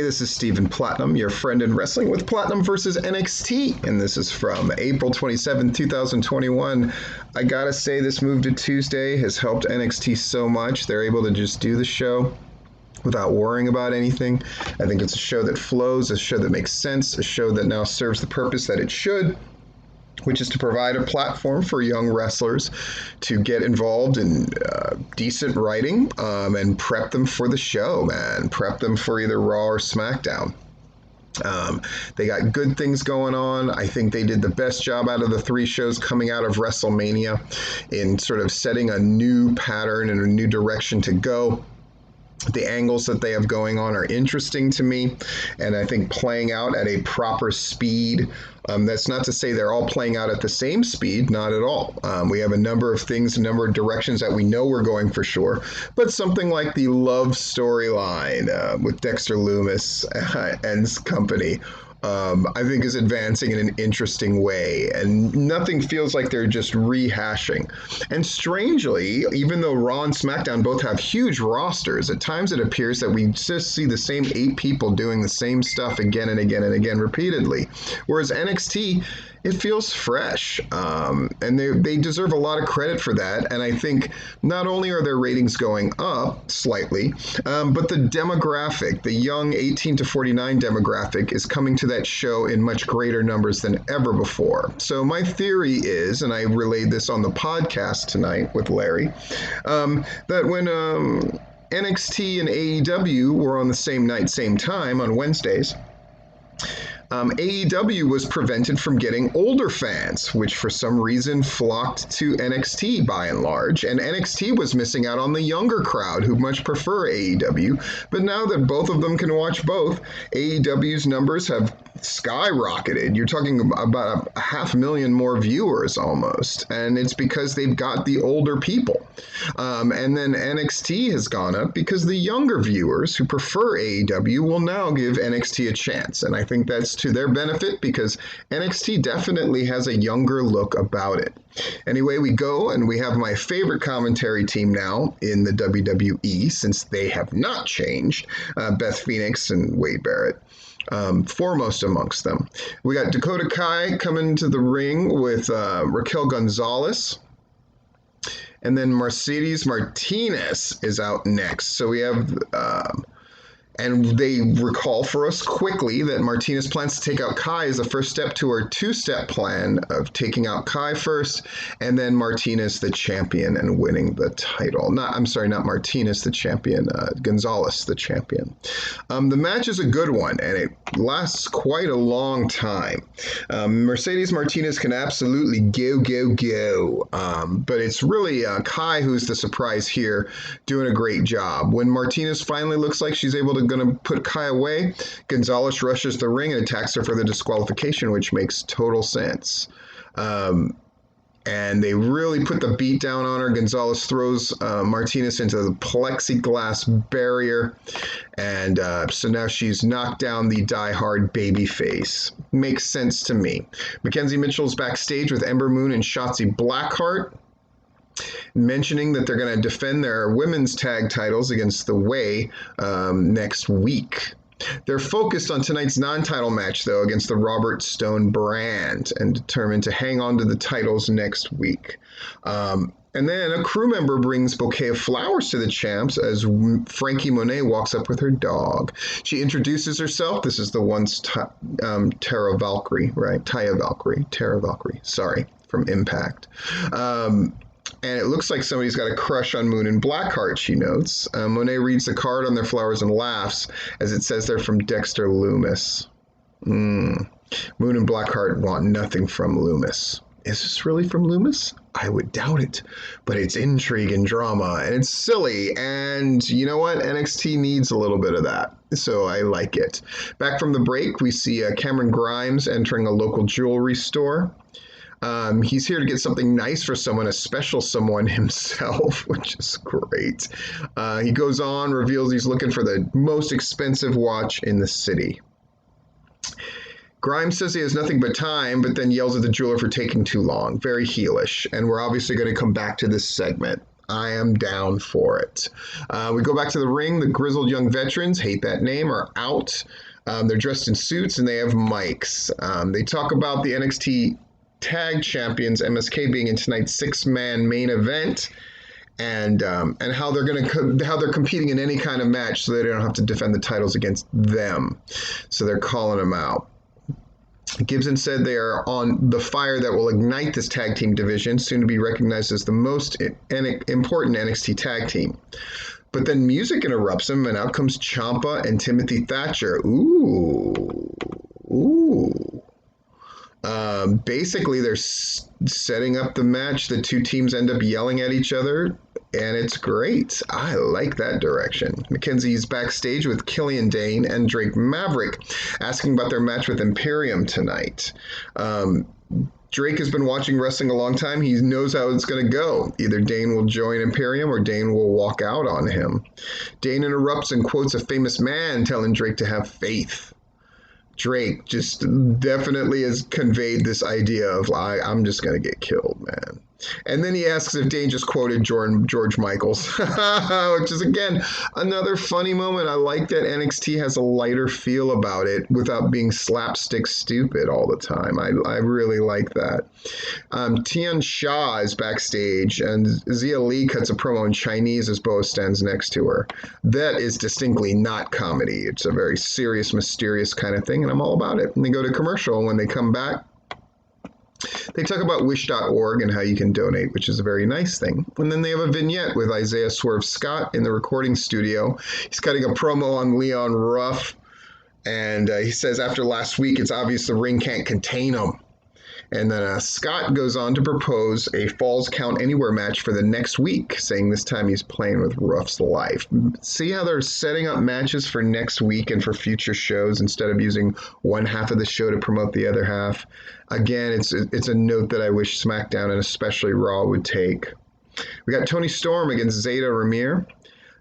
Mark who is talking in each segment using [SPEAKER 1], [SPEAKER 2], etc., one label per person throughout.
[SPEAKER 1] this is Stephen Platinum, your friend in wrestling with Platinum versus NXT, and this is from April 27, 2021. I gotta say, this move to Tuesday has helped NXT so much. They're able to just do the show without worrying about anything. I think it's a show that flows, a show that makes sense, a show that now serves the purpose that it should, which is to provide a platform for young wrestlers to get involved in decent writing and prep them for the show, man. Prep them for either Raw or SmackDown. They got good things going on. I think they did the best job out of the 3 shows coming out of WrestleMania in sort of setting a new pattern and a new direction to go. The angles that they have going on are interesting to me, and I think playing out at a proper speed. That's not to say they're all playing out at the same speed, not at all. We have a number of things, a number of directions that we know we're going for sure, but something like the love storyline with Dexter Lumis and company, I think is advancing in an interesting way, and nothing feels like they're just rehashing. And strangely, even though Raw and SmackDown both have huge rosters, at times it appears that we just see the same 8 people doing the same stuff again and again and again repeatedly. Whereas NXT, it feels fresh, and they deserve a lot of credit for that. And I think not only are their ratings going up slightly, but the demographic, the young 18 to 49 demographic, is coming to that show in much greater numbers than ever before. So my theory is, and I relayed this on the podcast tonight with Larry, that when NXT and AEW were on the same night, same time on Wednesdays, AEW was prevented from getting older fans, which for some reason flocked to NXT by and large, and NXT was missing out on the younger crowd who much prefer AEW. But now that both of them can watch both, AEW's numbers have skyrocketed. You're talking about 500,000 more viewers almost, and it's because they've got the older people. And then NXT has gone up because the younger viewers who prefer AEW will now give NXT a chance, and I think that's to their benefit because NXT definitely has a younger look about it. Anyway, we go and we have my favorite commentary team now in the WWE, since they have not changed, Beth Phoenix and Wade Barrett. Foremost amongst them. We got Dakota Kai coming to the ring with Raquel Gonzalez. And then Mercedes Martinez is out next. So we have, and they recall for us quickly that Martinez plans to take out Kai as the first step to her 2-step plan of taking out Kai first, and then Martinez the champion and winning the title. Not Martinez the champion, Gonzalez the champion. The match is a good one, and it lasts quite a long time. Mercedes Martinez can absolutely go, but it's really Kai who's the surprise here, doing a great job. When Martinez finally looks like she's able to going to put Kai away, Gonzalez rushes the ring and attacks her for the disqualification, which makes total sense. And they really put the beat down on her. Gonzalez throws Martinez into the plexiglass barrier, and so now she's knocked down the die-hard babyface. Makes sense to me. Mackenzie Mitchell's backstage with Ember Moon and Shotzi Blackheart, mentioning that they're going to defend their women's tag titles against the Way next week. They're focused on tonight's non-title match, though, against the Robert Stone brand, and determined to hang on to the titles next week. And then a crew member brings bouquet of flowers to the champs as Frankie Monet walks up with her dog. She introduces herself. This is the once Tara Valkyrie, right? Taya Valkyrie. Tara Valkyrie. Sorry, from Impact. And it looks like somebody's got a crush on Moon and Blackheart, she notes. Monet reads the card on their flowers and laughs as it says they're from Dexter Lumis. Moon and Blackheart want nothing from Lumis. Is this really from Lumis? I would doubt it, but it's intrigue and drama, and it's silly, and you know what? NXT needs a little bit of that, so I like it. Back from the break, we see Cameron Grimes entering a local jewelry store. He's here to get something nice for someone, a special someone himself, which is great. He goes on, reveals he's looking for the most expensive watch in the city. Grimes says he has nothing but time, but then yells at the jeweler for taking too long. Very heelish, and we're obviously going to come back to this segment. I am down for it. We go back to the ring. The grizzled young veterans, hate that name, are out. They're dressed in suits and they have mics. They talk about the NXT Tag Champions MSK being in tonight's 6-man main event, and how they're competing in any kind of match, so they don't have to defend the titles against them. So they're calling them out. Gibson said they are on the fire that will ignite this tag team division, soon to be recognized as the most important NXT tag team. But then music interrupts him, and out comes Ciampa and Timothy Thatcher. Ooh. Basically, they're setting up the match. The two teams end up yelling at each other, and it's great. I like that direction. Mackenzie's backstage with Killian Dane and Drake Maverick, asking about their match with Imperium tonight. Drake has been watching wrestling a long time. He knows how it's going to go. Either Dane will join Imperium or Dane will walk out on him. Dane interrupts and quotes a famous man, telling Drake to have faith. Drake just definitely has conveyed this idea of, I'm just going to get killed, man. And then he asks if Dane just quoted George Michaels, which is, again, another funny moment. I like that NXT has a lighter feel about it without being slapstick stupid all the time. I really like that. Tian Sha is backstage, and Xia Li cuts a promo in Chinese as Boa stands next to her. That is distinctly not comedy. It's a very serious, mysterious kind of thing, and I'm all about it. And they go to commercial, and when they come back, they talk about wish.org and how you can donate, which is a very nice thing. And then they have a vignette with Isaiah Swerve Scott in the recording studio. He's cutting a promo on Leon Ruff, and he says after last week, it's obvious the ring can't contain him. And then Scott goes on to propose a Falls Count Anywhere match for the next week, saying this time he's playing with Ruff's life. See how they're setting up matches for next week and for future shows instead of using one half of the show to promote the other half? Again, it's a note that I wish SmackDown and especially Raw would take. We got Toni Storm against Zeta Ramir.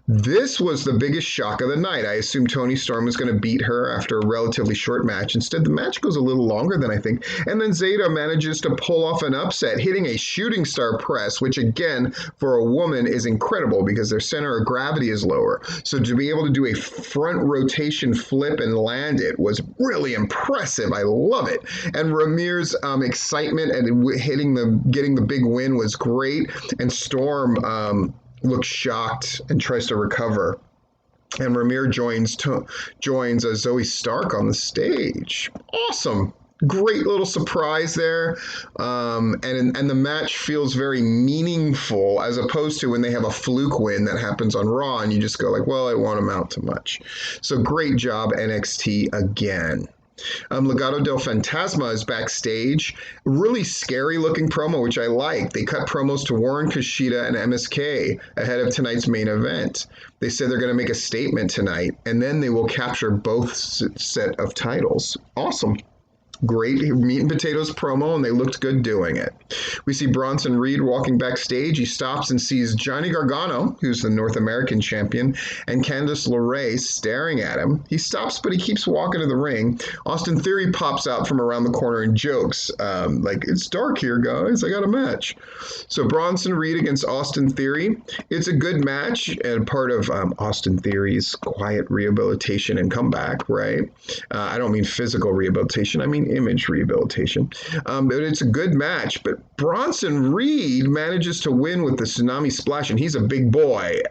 [SPEAKER 1] This was the biggest shock of the night. I assumed Toni Storm was going to beat her after a relatively short match. Instead, the match goes a little longer than I think. And then Zeta manages to pull off an upset, hitting a shooting star press, which again, for a woman is incredible because their center of gravity is lower. So to be able to do a front rotation flip and land it was really impressive. I love it. And Ramir's excitement and getting the big win was great. And Storm looks shocked and tries to recover. And Ramir joins Zoe Stark on the stage. Awesome. Great little surprise there. And the match feels very meaningful as opposed to when they have a fluke win that happens on Raw and you just go like, well, it won't amount to much. So great job, NXT again. Legado del Fantasma is backstage. Really scary looking promo, which I like. They cut promos to Warren, Kushida, and MSK ahead of tonight's main event. They said they're going to make a statement tonight, and then they will capture both set of titles. Awesome. Great meat and potatoes promo, and they looked good doing it. We see Bronson Reed walking backstage. He stops and sees Johnny Gargano, who's the North American champion, and Candice LeRae staring at him. He stops, but he keeps walking to the ring. Austin Theory pops out from around the corner and jokes, like, it's dark here, guys. I got a match. So Bronson Reed against Austin Theory. It's a good match and part of Austin Theory's quiet rehabilitation and comeback, right? I don't mean physical rehabilitation. I mean image rehabilitation. But it's a good match. But Bronson Reed manages to win with the Tsunami Splash, and he's a big boy.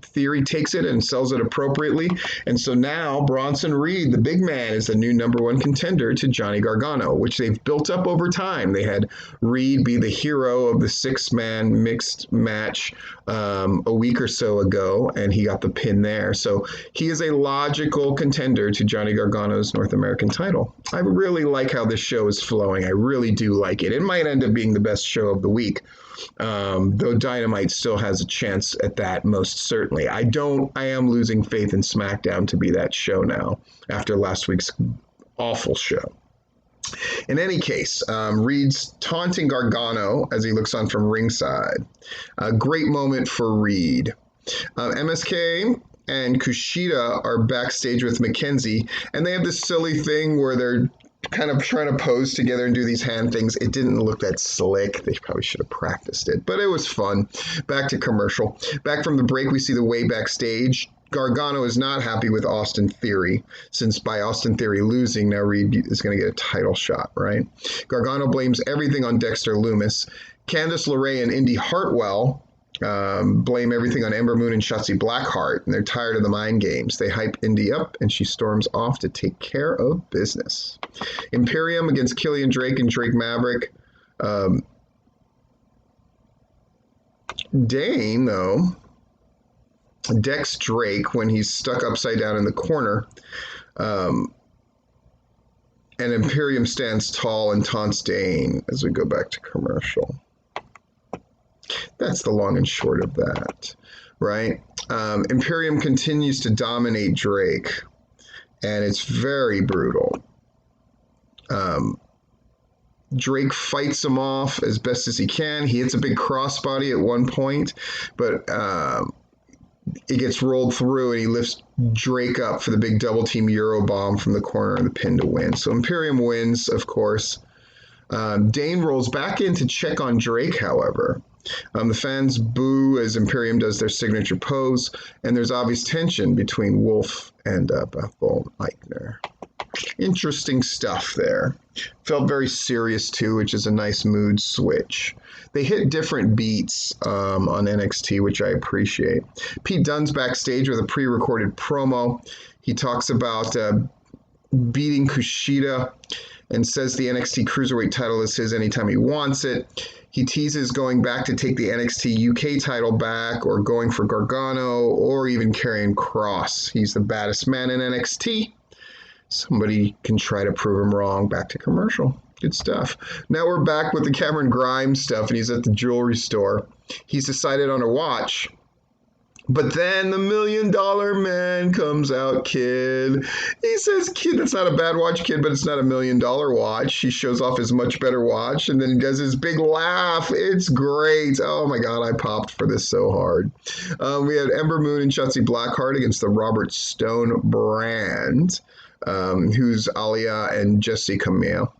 [SPEAKER 1] Theory takes it and sells it appropriately. And so now Bronson Reed, the big man, is the new #1 contender to Johnny Gargano, which they've built up over time. They had Reed be the hero of the 6-man mixed match a week or so ago, and he got the pin there. So he is a logical contender to Johnny Gargano's North American title. I really like how this show is flowing. I really do like it. It might end up being the best show of the week, though Dynamite still has a chance at that, most certainly. I am losing faith in SmackDown to be that show now after last week's awful show. In any case, Reed's taunting Gargano as he looks on from ringside. A great moment for Reed. MSK and Kushida are backstage with Mackenzie, and they have this silly thing where they're kind of trying to pose together and do these hand things. It didn't look that slick. They probably should have practiced it, but it was fun. Back to commercial. Back from the break, we see the way backstage. Gargano is not happy with Austin Theory, since by Austin Theory losing, now Reed is going to get a title shot, right? Gargano blames everything on Dexter Lumis. Candice LeRae and Indy Hartwell blame everything on Ember Moon and Shotzi Blackheart, and they're tired of the mind games. They hype Indy up, and she storms off to take care of business. Imperium against Killian Drake and Drake Maverick. Dane, though, decks Drake when he's stuck upside down in the corner. And Imperium stands tall and taunts Dane as we go back to commercial. That's the long and short of that, right? Imperium continues to dominate Drake, and it's very brutal. Drake fights him off as best as he can. He hits a big crossbody at one point, but it gets rolled through, and he lifts Drake up for the big double team Euro bomb from the corner and the pin to win. So Imperium wins, of course. Dane rolls back in to check on Drake, however. The fans boo as Imperium does their signature pose, and there's obvious tension between Wolf and Bethel Eichner. Interesting stuff there. Felt very serious too, which is a nice mood switch. They hit different beats on NXT, which I appreciate. Pete Dunne's backstage with a pre-recorded promo. He talks about beating Kushida and says the NXT Cruiserweight title is his anytime he wants it. He teases going back to take the NXT UK title back, or going for Gargano, or even Karrion Kross. He's the baddest man in NXT. Somebody can try to prove him wrong. Back to commercial. Good stuff. Now we're back with the Cameron Grimes stuff, and he's at the jewelry store. He's decided on a watch. But then the $1 Million Man comes out, kid. He says, kid, that's not a bad watch, kid, but it's not $1 million watch. He shows off his much better watch, and then he does his big laugh. It's great. Oh, my God, I popped for this so hard. We had Ember Moon and Shotzi Blackheart against the Robert Stone brand, who's Alia and Jessie Camille.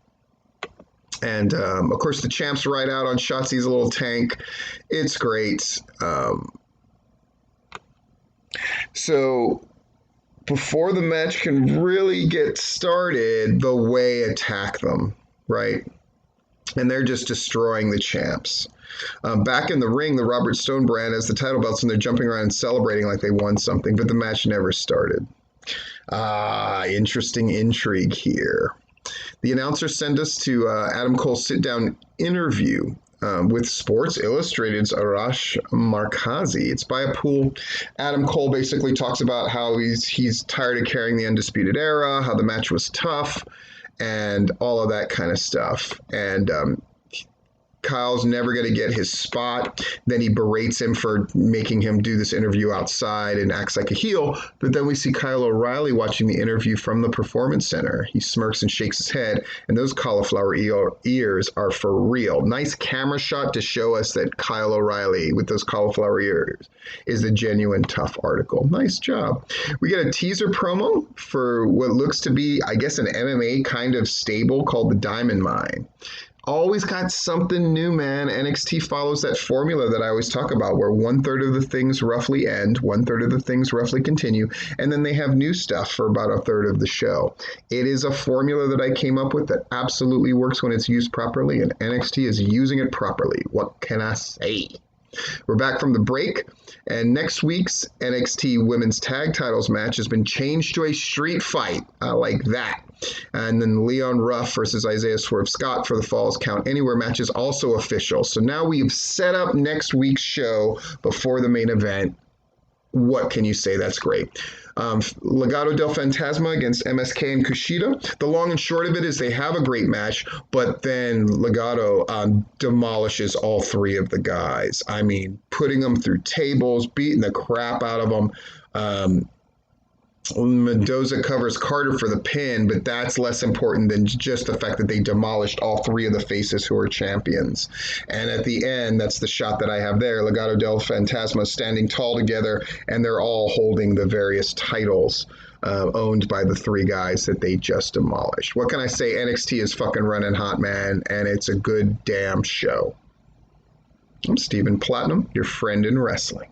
[SPEAKER 1] And, of course, the champs ride out on Shotzi's little tank. It's great. So before the match can really get started, the Way attack them, right? And they're just destroying the champs. Back in the ring, the Robert Stone brand has the title belts, and they're jumping around and celebrating like they won something, but the match never started. Interesting intrigue here. The announcers send us to Adam Cole's sit-down interview with Sports Illustrated's Arash Markazi. It's by a pool. Adam Cole basically talks about how he's tired of carrying the Undisputed Era, how the match was tough, and all of that kind of stuff. And Kyle's never going to get his spot. Then he berates him for making him do this interview outside and acts like a heel. But then we see Kyle O'Reilly watching the interview from the Performance Center. He smirks and shakes his head, and those cauliflower ears are for real. Nice camera shot to show us that Kyle O'Reilly with those cauliflower ears is the genuine tough article. Nice job. We get a teaser promo for what looks to be, I guess, an MMA kind of stable called the Diamond Mine. Always got something new, man. NXT follows that formula that I always talk about, where 1/3 of the things roughly end, 1/3 of the things roughly continue, and then they have new stuff for about 1/3 of the show. It is a formula that I came up with that absolutely works when it's used properly, and NXT is using it properly. What can I say? We're back from the break, and next week's NXT Women's Tag Titles match has been changed to a street fight. I like that. And then Leon Ruff versus Isaiah Swerve Scott for the Falls Count Anywhere match is also official. So now we've set up next week's show before the main event. What can you say? That's great. Legado del Fantasma against MSK and Kushida. The long and short of it is they have a great match, but then Legado demolishes all three of the guys. I mean, putting them through tables, beating the crap out of them. Mendoza covers Carter for the pin, but that's less important than just the fact that they demolished all three of the faces who are champions. And at the end, that's the shot that I have there. Legado del Fantasma standing tall together, and they're all holding the various titles. owned by the three guys that they just demolished. What can I say? NXT is fucking running hot, man, and it's a good damn show. I'm Stephen Platinum, your friend in wrestling.